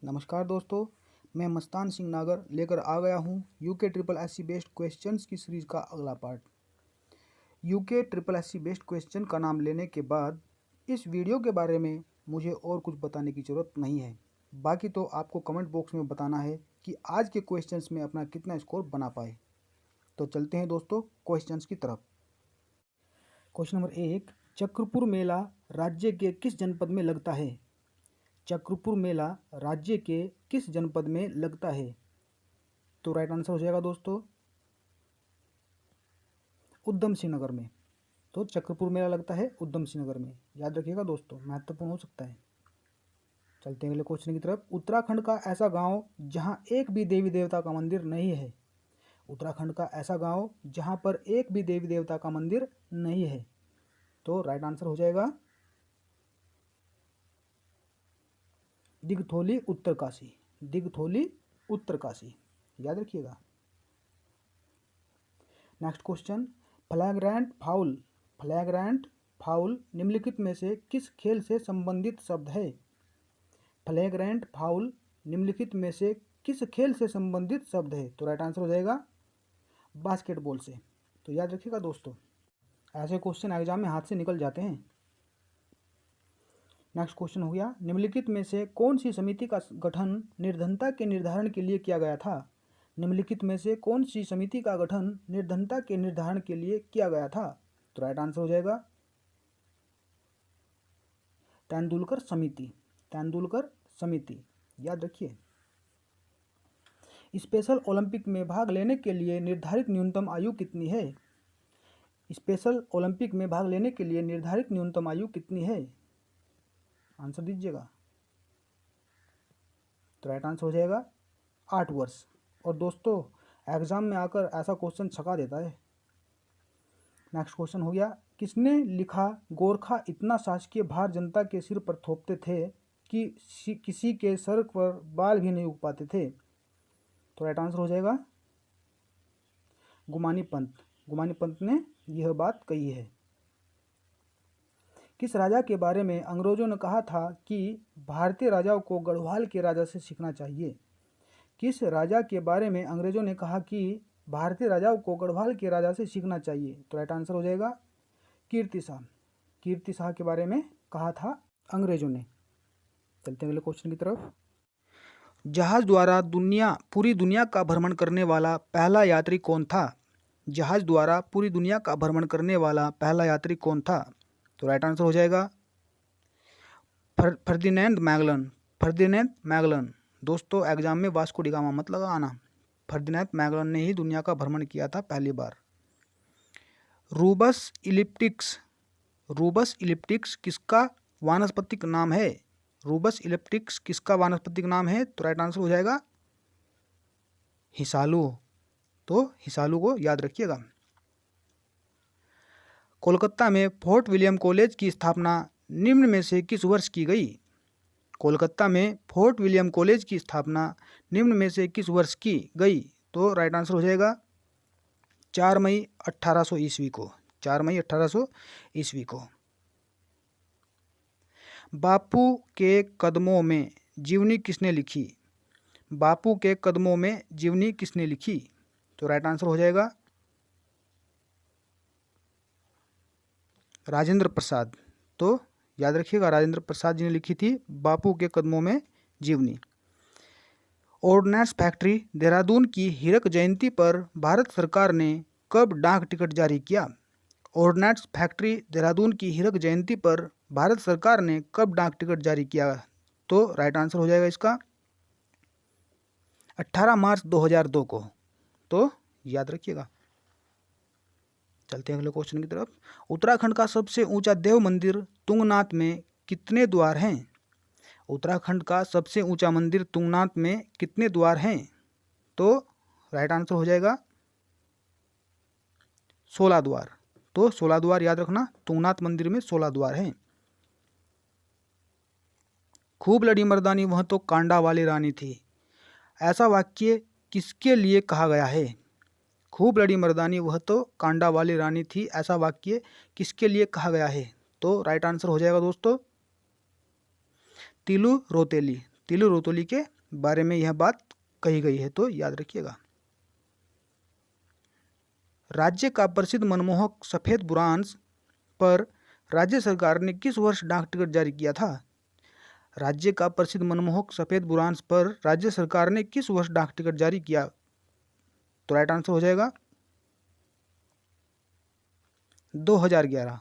नमस्कार दोस्तों, मैं मस्तान सिंह नागर लेकर आ गया हूँ UK triple SC based questions की सीरीज़ का अगला part. UK triple SC based question का नाम लेने के बाद इस वीडियो के बारे में मुझे और कुछ बताने की ज़रूरत नहीं है। बाकी तो आपको कमेंट बॉक्स में बताना है कि आज के क्वेश्चंस में अपना कितना स्कोर बना पाए। तो चलते हैं दोस्तों क्वेश्चंस की तरफ। क्वेश्चन नंबर 1, चक्रपुर मेला राज्य के किस जनपद में लगता है? चक्रपुर मेला राज्य के किस जनपद में लगता है? तो राइट आंसर हो जाएगा दोस्तों उधम सिंह नगर में। तो चक्रपुर मेला लगता है उधम सिंह नगर में, याद रखिएगा दोस्तों, महत्वपूर्ण हो सकता है। चलते हैं अगले क्वेश्चन की तरफ। उत्तराखंड का ऐसा गांव जहां एक भी देवी देवता का मंदिर नहीं है। उत्तराखंड का ऐसा गांव जहां पर एक भी देवी देवता का मंदिर नहीं है। तो राइट आंसर हो जाएगा दिगथोली उत्तरकाशी। दिगथोली उत्तरकाशी, याद रखिएगा। Next question, फ्लैग्रेंट foul. फ्लैग्रेंट फाउल निम्नलिखित में से किस खेल से संबंधित शब्द है? फ्लैग्रेंट फाउल निम्नलिखित में से किस खेल से संबंधित शब्द है? तो राइट आंसर हो जाएगा बास्केटबॉल से। तो याद रखिएगा दोस्तों, ऐसे क्वेश्चन एग्जाम में हाथ से निकल जाते हैं। नेक्स्ट क्वेश्चन हो गया, निम्नलिखित में से कौन सी समिति का गठन निर्धनता के निर्धारण के लिए किया गया था? निम्नलिखित में से कौन सी समिति का गठन निर्धनता के निर्धारण के लिए किया गया था? तो राइट आंसर हो जाएगा तेंदुलकर समिति। तेंदुलकर समिति, याद रखिए। स्पेशल ओलंपिक में भाग लेने के लिए निर्धारित न्यूनतम आयु कितनी है? स्पेशल ओलंपिक में भाग लेने के लिए निर्धारित न्यूनतम आयु कितनी है? आंसर दीजिएगा। तो राइट आंसर हो जाएगा 8 वर्ष। और दोस्तों एग्जाम में आकर ऐसा क्वेश्चन छका देता है। नेक्स्ट क्वेश्चन हो गया, किसने लिखा गोरखा इतना शासकीय भार जनता के सिर पर थोपते थे कि किसी के सर पर बाल भी नहीं उग पाते थे? तो राइट आंसर हो जाएगा गुमानी पंत। गुमानी पंत ने यह बात कही है। किस राजा के बारे में अंग्रेजों ने कहा था कि भारतीय राजाओं को गढ़वाल के राजा से सीखना चाहिए? किस राजा के बारे में अंग्रेजों ने कहा कि भारतीय राजाओं को गढ़वाल के राजा से सीखना चाहिए? तो राइट आंसर हो जाएगा कीर्ति शाह। कीर्ति शाह के बारे में कहा था अंग्रेजों ने। चलते हैं अगले क्वेश्चन की तरफ। जहाज द्वारा पूरी दुनिया का भ्रमण करने वाला पहला यात्री कौन था? जहाज द्वारा पूरी दुनिया का भ्रमण करने वाला पहला यात्री कौन था? तो राइट आंसर हो जाएगा फर्दिनैंड मैगलन। फर्दिनैंड मैगलन। दोस्तों एग्जाम में वास्को डी गामा मत लगा आना। फर्दिनैंड मैगलन ने ही दुनिया का भ्रमण किया था पहली बार। रूबस इलिप्टिक्स। रूबस इलिप्टिक्स किसका वानस्पतिक नाम है? रूबस इलिप्टिक्स किसका वानस्पतिक नाम है? तो राइट आंसर हो जाएगा हिसालू। तो हिसालू को याद रखिएगा। कोलकाता में फोर्ट विलियम कॉलेज की स्थापना निम्न में से किस वर्ष की गई? कोलकाता में फोर्ट विलियम कॉलेज की स्थापना निम्न में से किस वर्ष की गई? तो राइट आंसर हो जाएगा 4 मई 1800 ईस्वी को। 4 मई 1800 ईस्वी को। बापू के कदमों में जीवनी किसने लिखी? बापू के कदमों में जीवनी किसने लिखी? तो राइट आंसर हो जाएगा राजेंद्र प्रसाद। तो याद रखिएगा राजेंद्र प्रसाद जी ने लिखी थी बापू के कदमों में जीवनी। ऑर्डिनेंस फैक्ट्री देहरादून की हीरक जयंती पर भारत सरकार ने कब डाक टिकट जारी किया? ऑर्डिनेंस फैक्ट्री देहरादून की हीरक जयंती पर भारत सरकार ने कब डाक टिकट जारी किया? तो राइट आंसर हो जाएगा इसका 18 मार्च 2002 को। तो याद रखिएगा। चलते हैं अगले क्वेश्चन की तरफ। उत्तराखंड का सबसे ऊंचा देव मंदिर तुंगनाथ में कितने द्वार हैं? उत्तराखंड का सबसे ऊंचा मंदिर तुंगनाथ में कितने द्वार हैं? तो राइट आंसर हो जाएगा 16 द्वार। तो 16 द्वार याद रखना, तुंगनाथ मंदिर में 16 द्वार हैं। खूब लड़ी मर्दानी वह तो कांडा वाली रानी थी, ऐसा वाक्य किसके लिए कहा गया है? खूब लड़ी मर्दानी वह तो कांडा वाली रानी थी, ऐसा वाक्य किसके लिए कहा गया है? तो राइट आंसर हो जाएगा दोस्तों तिलु रोतेली। तिलु रौतेली के बारे में यह बात कही गई है, तो याद रखिएगा। राज्य का प्रसिद्ध मनमोहक सफेद बुरांश पर राज्य सरकार ने किस वर्ष डाक टिकट जारी किया था? राज्य का प्रसिद्ध मनमोहक सफेद बुरांश पर राज्य सरकार ने किस वर्ष डाक टिकट जारी किया? तो राइट आंसर हो जाएगा 2011।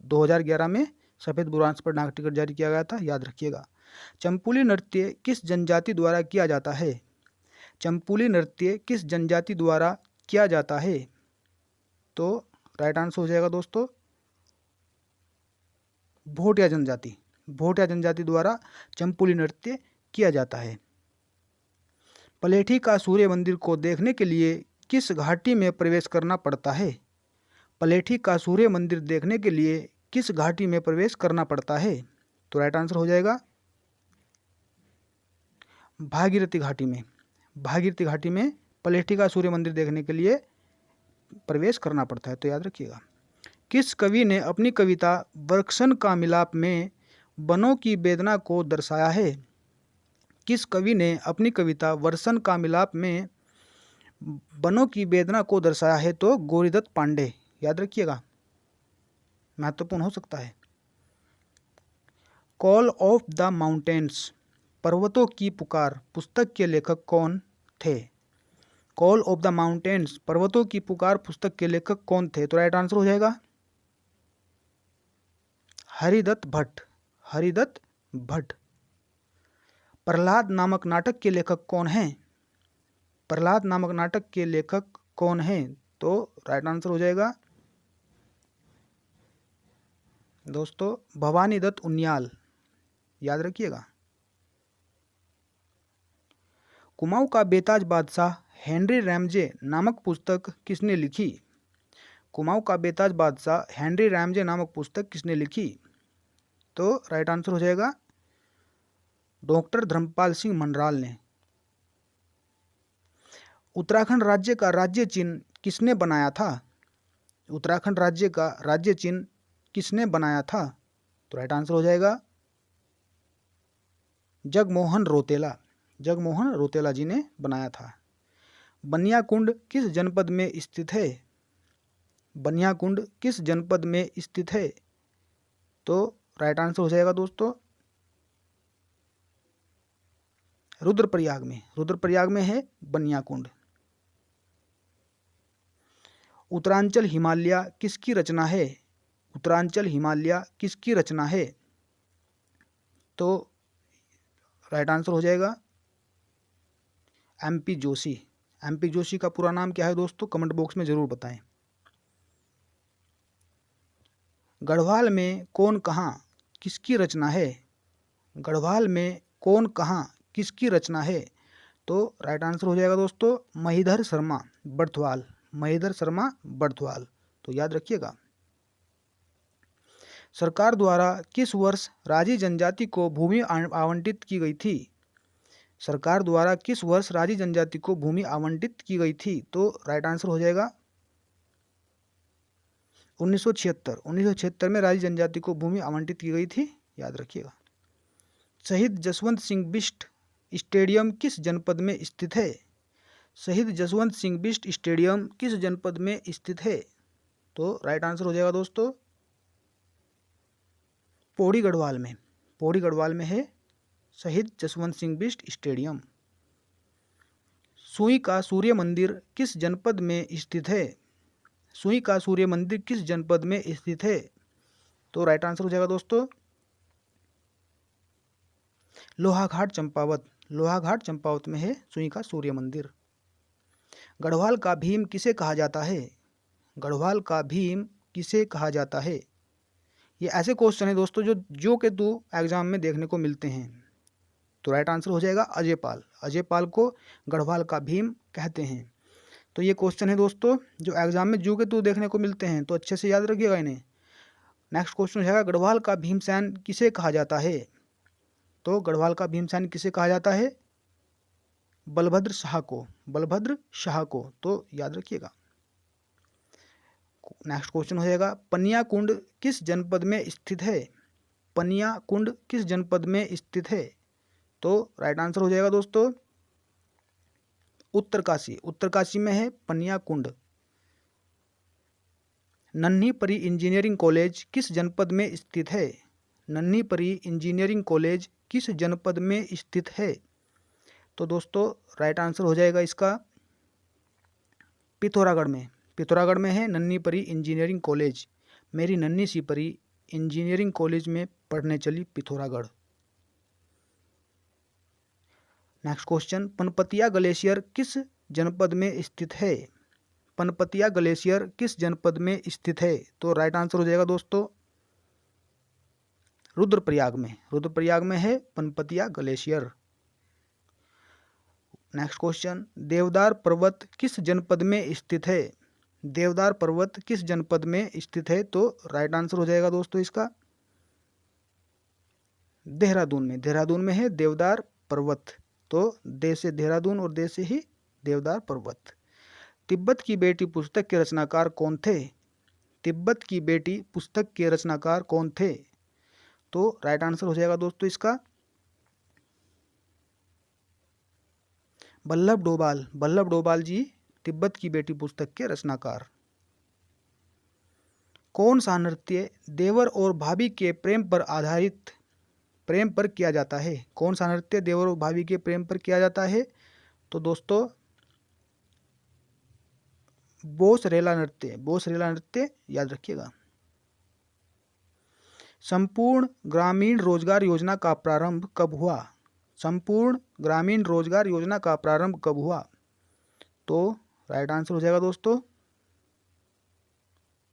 2011 में सफेद बुरांश पर डाक टिकट जारी किया गया था, याद रखिएगा। चंपुली नृत्य किस जनजाति द्वारा किया जाता है? चंपुली नृत्य किस जनजाति द्वारा किया जाता है? तो राइट आंसर हो जाएगा दोस्तों भोटिया जनजाति। भोटिया जनजाति द्वारा चंपुली नृत्य किया जाता है। पलेठी का सूर्य मंदिर को देखने के लिए किस घाटी में प्रवेश करना पड़ता है? पलेठी का सूर्य मंदिर देखने के लिए किस घाटी में प्रवेश करना पड़ता है? तो राइट आंसर हो जाएगा भागीरथी घाटी में। भागीरथी घाटी में पलेठी का सूर्य मंदिर देखने के लिए प्रवेश करना पड़ता है, तो याद रखिएगा। किस कवि ने अपनी कविता वर्षन का मिलाप में वनों की वेदना को दर्शाया है? किस कवि ने अपनी कविता वर्षन का मिलाप में वनों की वेदना को दर्शाया है? तो गौरीदत्त पांडे, याद रखिएगा, महत्वपूर्ण हो सकता है। कॉल ऑफ द माउंटेन्स पर्वतों की पुकार पुस्तक के लेखक कौन थे? कॉल ऑफ द माउंटेन्स पर्वतों की पुकार पुस्तक के लेखक कौन थे? तो राइट आंसर हो जाएगा हरिदत्त भट्ट। हरिदत्त भट्ट। प्रहलाद नामक नाटक के लेखक कौन हैं? प्रहलाद नामक नाटक के लेखक कौन हैं? तो राइट आंसर हो जाएगा दोस्तों भवानी दत्त उनियाल, याद रखिएगा। कुमाऊं का बेताज बादशाह हेनरी रैमजे नामक पुस्तक किसने लिखी? कुमाऊं का बेताज बादशाह हेनरी रैमजे नामक पुस्तक किसने लिखी? तो राइट आंसर हो जाएगा डॉक्टर धर्मपाल सिंह मनराल ने। उत्तराखंड राज्य का राज्य चिन्ह किसने बनाया था? उत्तराखंड राज्य का राज्य चिन्ह किसने बनाया था? तो राइट आंसर हो जाएगा जगमोहन रौतेला। जगमोहन रौतेला जी ने बनाया था। बनियाकुंड किस जनपद में स्थित है? बनियाकुंड किस जनपद में स्थित है? तो राइट आंसर हो जाएगा दोस्तों रुद्रप्रयाग में। रुद्रप्रयाग में है बनियाकुंड। उत्तरांचल हिमालय किसकी रचना है? उत्तरांचल हिमालय किसकी रचना है? तो राइट आंसर हो जाएगा एमपी जोशी। एमपी जोशी का पूरा नाम क्या है दोस्तों? कमेंट बॉक्स में जरूर बताएं। गढ़वाल में कौन कहाँ किसकी रचना है? गढ़वाल में कौन कहाँ किसकी रचना है? तो राइट आंसर हो जाएगा दोस्तों महीधर शर्मा बर्थवाल। महीधर शर्मा बर्थवाल, तो याद रखिएगा। सरकार द्वारा किस वर्ष राजी जनजाति को भूमि आवंटित की गई थी? सरकार द्वारा किस वर्ष राजी जनजाति को भूमि आवंटित की गई थी? तो राइट आंसर हो जाएगा 1976। 1976 में राजी जनजाति को भूमि आवंटित की गई थी, याद रखिएगा। शहीद जसवंत सिंह बिष्ट स्टेडियम किस जनपद में स्थित है? शहीद जसवंत सिंह बिष्ट स्टेडियम किस जनपद में स्थित है? तो राइट आंसर हो जाएगा दोस्तों पौड़ी गढ़वाल में। पौड़ी गढ़वाल में है शहीद जसवंत सिंह बिष्ट स्टेडियम। सुई का सूर्य मंदिर किस जनपद में स्थित है? सुई का सूर्य मंदिर किस जनपद में स्थित है? तो राइट आंसर हो जाएगा दोस्तों लोहाघाट चंपावत। लोहाघाट चंपावत में है सुई का सूर्य मंदिर। गढ़वाल का भीम किसे कहा जाता है? गढ़वाल का भीम किसे कहा जाता है? ये ऐसे क्वेश्चन है दोस्तों जो के दो एग्जाम में देखने को मिलते हैं। तो राइट आंसर हो जाएगा अजय पाल। अजय पाल को गढ़वाल का भीम कहते हैं। तो ये क्वेश्चन है दोस्तों जो एग्जाम में जो के दो देखने को मिलते हैं, तो अच्छे से याद रखिएगा इन्हें। नेक्स्ट क्वेश्चन हो जाएगा गढ़वाल का भीमसेन किसे कहा जाता है? तो गढ़वाल का भीमसेन किसे कहा जाता है? बलभद्र शाह को। बलभद्र शाह को, तो याद रखिएगा। नेक्स्ट क्वेश्चन हो जाएगा पनिया कुंड किस जनपद में स्थित है? पनिया कुंड किस जनपद में स्थित है? तो राइट आंसर हो जाएगा दोस्तों उत्तरकाशी। उत्तरकाशी में है पनिया कुंड। नन्ही परी इंजीनियरिंग कॉलेज किस जनपद में स्थित है? नन्ही परी इंजीनियरिंग कॉलेज किस जनपद में स्थित है? तो दोस्तों राइट आंसर हो जाएगा इसका पिथौरागढ़ में। पिथौरागढ़ में है नन्ही परी इंजीनियरिंग कॉलेज। मेरी नन्ही सी परी इंजीनियरिंग कॉलेज में पढ़ने चली पिथौरागढ़। नेक्स्ट क्वेश्चन, पनपतिया ग्लेशियर किस जनपद में स्थित है? पनपतिया ग्लेशियर किस जनपद में स्थित है? तो राइट आंसर हो जाएगा दोस्तों रुद्रप्रयाग में। रुद्रप्रयाग में है पनपतिया ग्लेशियर। नेक्स्ट क्वेश्चन, देवदार पर्वत किस जनपद में स्थित है? देवदार पर्वत किस जनपद में स्थित है? तो राइट आंसर हो जाएगा दोस्तों इसका देहरादून में। देहरादून में है देवदार पर्वत। तो दे से देहरादून और दे से ही देवदार पर्वत। तिब्बत की बेटी पुस्तक के रचनाकार कौन थे? तिब्बत की बेटी पुस्तक के रचनाकार कौन थे? तो राइट आंसर हो जाएगा दोस्तों इसका वल्लभ डोभाल। वल्लभ डोभाल जी तिब्बत की बेटी पुस्तक के रचनाकार। कौन सा नृत्य देवर और भाभी के प्रेम पर किया जाता है? कौन सा नृत्य देवर और भाभी के प्रेम पर किया जाता है? तो दोस्तों बोसरेला नृत्य। बोसरेला नृत्य याद रखिएगा। संपूर्ण ग्रामीण रोजगार योजना का प्रारंभ कब हुआ? संपूर्ण ग्रामीण रोजगार योजना का प्रारंभ कब हुआ? तो राइट आंसर हो जाएगा दोस्तों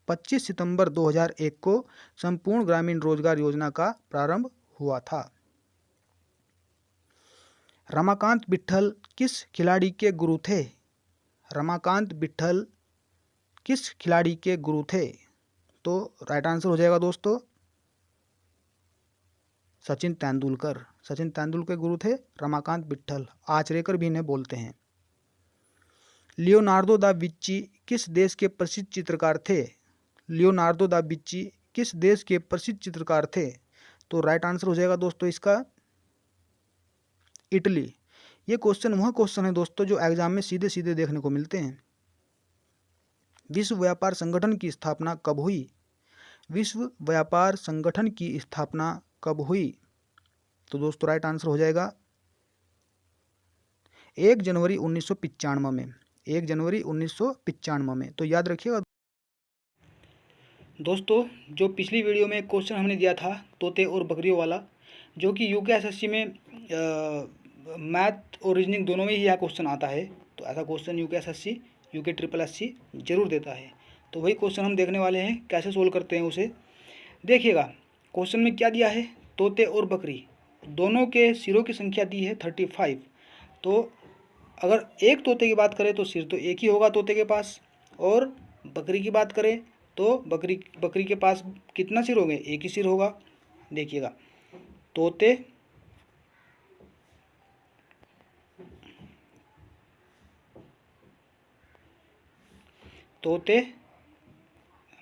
25 सितंबर 2001 को संपूर्ण ग्रामीण रोजगार योजना का प्रारंभ हुआ था। रमाकांत बिट्ठल किस खिलाड़ी के गुरु थे? रमाकांत बिट्ठल किस खिलाड़ी के गुरु थे? तो राइट आंसर हो जाएगा दोस्तों सचिन तेंदुलकर। सचिन तेंदुलकर गुरु थे रमाकांत बिट्ठल। आचरेकर भी इन्हें बोलते हैं। लियोनार्दो दा विंची किस देश के प्रसिद्ध चित्रकार थे? लियोनार्दो दा विंची किस देश के प्रसिद्ध चित्रकार थे? तो राइट आंसर हो जाएगा दोस्तों इसका इटली। ये क्वेश्चन वह क्वेश्चन है दोस्तों जो एग्जाम में सीधे सीधे देखने को मिलते हैं। विश्व व्यापार संगठन की स्थापना कब हुई? विश्व व्यापार संगठन की स्थापना कब हुई? तो दोस्तों राइट आंसर हो जाएगा 1 जनवरी 1995 में। 1 जनवरी 1995 में। तो याद रखिएगा दोस्तों जो पिछली वीडियो में क्वेश्चन हमने दिया था तोते और बकरियों वाला, जो कि यूके एसएससी में मैथ और रीजनिंग दोनों में ही यह क्वेश्चन आता है। तो ऐसा question UK SSC UK triple SC जरूर देता है। तो वही क्वेश्चन हम देखने वाले हैं, कैसे सोल्व करते हैं उसे। देखिएगा क्वेश्चन में क्या दिया है, तोते और बकरी दोनों के सिरों की संख्या दी है 35। तो अगर एक तोते की बात करें तो सिर तो एक ही होगा तोते के पास, और बकरी की बात करें तो बकरी के पास कितना सिर होंगे? एक ही सिर होगा। देखिएगा तोते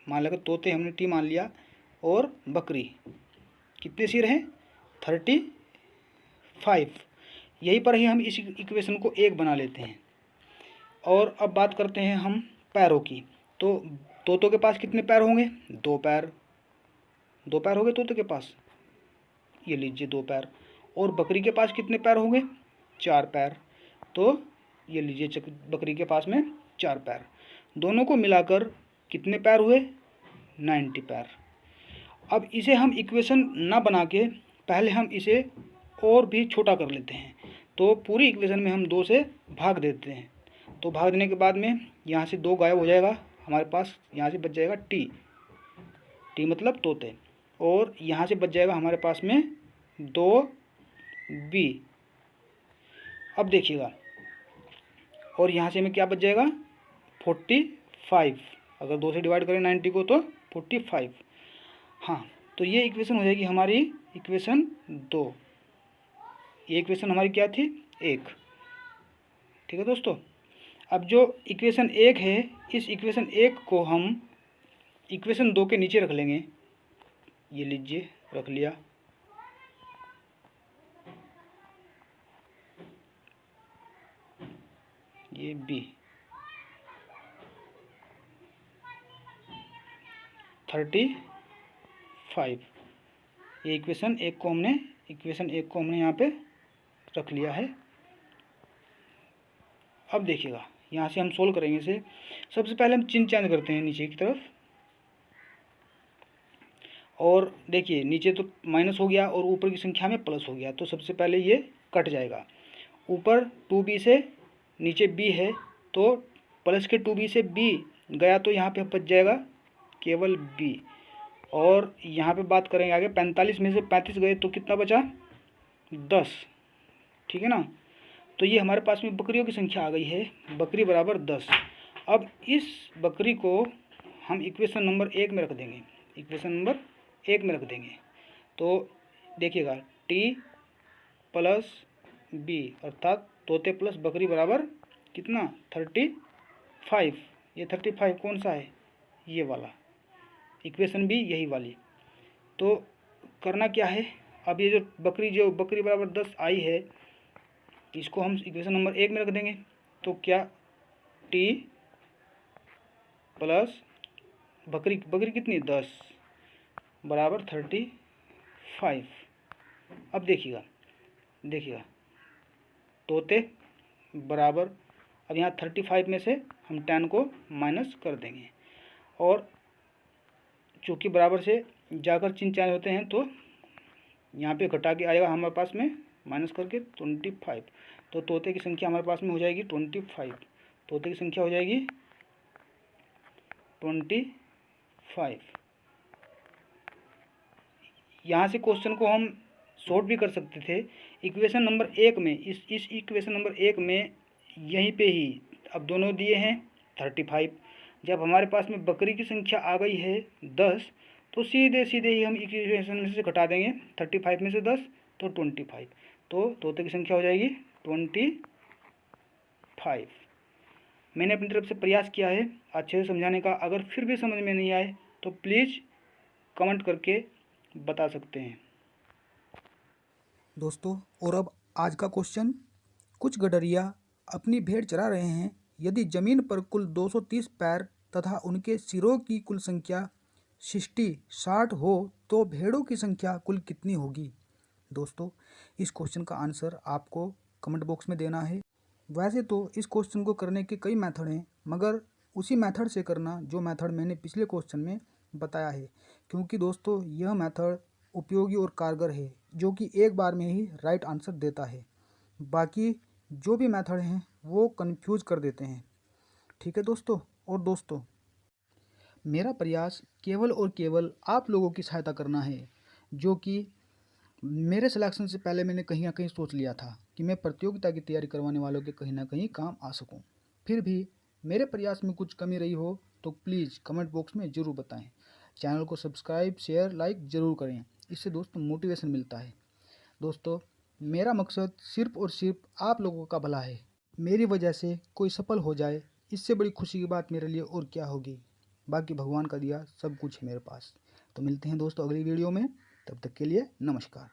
मान लेगा, तोते हमने टी मान लिया, और बकरी कितने सिर हैं? 35। यहीं पर ही हम इस इक्वेशन को एक बना लेते हैं। और अब बात करते हैं हम पैरों की। तो तोतों के पास कितने पैर होंगे? 2 पैर। 2 पैर हो गए तोते के पास, ये लीजिए 2 पैर। और बकरी के पास कितने पैर होंगे? 4 पैर। तो ये लीजिए बकरी के पास में 4 पैर। दोनों को मिलाकर कितने पैर हुए? 90 पैर। अब इसे हम इक्वेशन ना बना के पहले हम इसे और भी छोटा कर लेते हैं। तो पूरी इक्वेशन में हम 2 से भाग देते हैं। तो भाग देने के बाद में यहाँ से 2 गायब हो जाएगा, हमारे पास यहाँ से बच जाएगा टी मतलब तोते, और यहाँ से बच जाएगा हमारे पास में 2 बी। अब देखिएगा, और यहाँ से हमें क्या बच जाएगा? 45। अगर 2 से डिवाइड करें 90 को तो 45। हाँ, तो ये इक्वेशन हो जाएगी हमारी इक्वेशन 2। ये इक्वेशन हमारी क्या थी? 1। ठीक है दोस्तों। अब जो इक्वेशन 1 है, इस इक्वेशन 1 को हम इक्वेशन 2 के नीचे रख लेंगे। ये लीजिए रख लिया। ये बी, 35। ये इक्वेशन एक को हमने यहाँ पे रख लिया है। अब देखिएगा यहाँ से हम सोल्व करेंगे इसे। सबसे पहले हम चिन्ह चेंज करते हैं नीचे की तरफ, और देखिए नीचे तो माइनस हो गया और ऊपर की संख्या में प्लस हो गया, तो सबसे पहले ये कट जाएगा। ऊपर 2b से नीचे b है, तो प्लस के 2b से b गया तो यहाँ पे बच जाएगा केवल b। और यहाँ पे बात करेंगे आगे, 45 में से 35 गए तो कितना बचा, 10, ठीक है ना। तो ये हमारे पास में बकरियों की संख्या आ गई है, बकरी बराबर 10। अब इस बकरी को हम इक्वेशन नंबर 1 में रख देंगे, तो देखिएगा t प्लस b अर्थात तोते प्लस बकरी बराबर कितना, 35। ये 35 कौन सा है, ये वाला, इक्वेशन भी यही वाली। तो करना क्या है, अब ये जो बकरी बराबर 10 आई है, इसको हम इक्वेशन नंबर 1 में रख देंगे। तो क्या, t प्लस बकरी कितनी, 10 बराबर 35। अब देखिएगा तोते बराबर, अब यहाँ 35 में से हम 10 को माइनस कर देंगे, और चूँकि बराबर से जाकर चिन्ह चेंज होते हैं तो यहाँ पे घटा के आएगा हमारे पास में माइनस करके 25। तो तोते की संख्या हमारे पास में हो जाएगी 25, तोते की संख्या हो जाएगी 25। यहाँ से क्वेश्चन को हम शॉर्ट भी कर सकते थे। इक्वेशन नंबर 1 में, इस इक्वेशन नंबर 1 में यहीं पे ही अब दोनों दिए हैं 35। जब हमारे पास में बकरी की संख्या आ गई है 10, तो सीधे ही हम इक्वेशन में से घटा देंगे 35 में से 10, तो 25। तो तोते की संख्या हो जाएगी 25। मैंने अपनी तरफ से प्रयास किया है अच्छे से समझाने का। अगर फिर भी समझ में नहीं आए तो प्लीज़ कमेंट करके बता सकते हैं दोस्तों। और अब आज का क्वेश्चन, कुछ गडरिया अपनी भेड़ चरा रहे हैं। यदि जमीन पर कुल 230 पैर तथा उनके सिरों की कुल संख्या 60 हो तो भेड़ों की संख्या कुल कितनी होगी। दोस्तों, इस क्वेश्चन का आंसर आपको कमेंट बॉक्स में देना है। वैसे तो इस क्वेश्चन को करने के कई मेथड हैं, मगर उसी मेथड से करना जो मेथड मैंने पिछले क्वेश्चन में बताया है, क्योंकि दोस्तों यह मेथड उपयोगी और कारगर है, जो कि एक बार में ही राइट आंसर देता है। बाकी जो भी मेथड हैं वो कंफ्यूज कर देते हैं, ठीक है दोस्तों। और दोस्तों, मेरा प्रयास केवल और केवल आप लोगों की सहायता करना है, जो कि मेरे सिलेक्शन से पहले मैंने कहीं ना कहीं सोच लिया था कि मैं प्रतियोगिता की तैयारी करवाने वालों के कहीं ना कहीं काम आ सकूं। फिर भी मेरे प्रयास में कुछ कमी रही हो तो प्लीज़ कमेंट बॉक्स में ज़रूर बताएं। चैनल को सब्सक्राइब, शेयर, लाइक ज़रूर करें, इससे दोस्तों मोटिवेशन मिलता है। दोस्तों, मेरा मकसद सिर्फ और सिर्फ आप लोगों का भला है। मेरी वजह से कोई सफल हो जाए, इससे बड़ी खुशी की बात मेरे लिए और क्या होगी। बाकी भगवान का दिया सब कुछ है मेरे पास। तो मिलते हैं दोस्तों अगली वीडियो में, तब तक के लिए नमस्कार।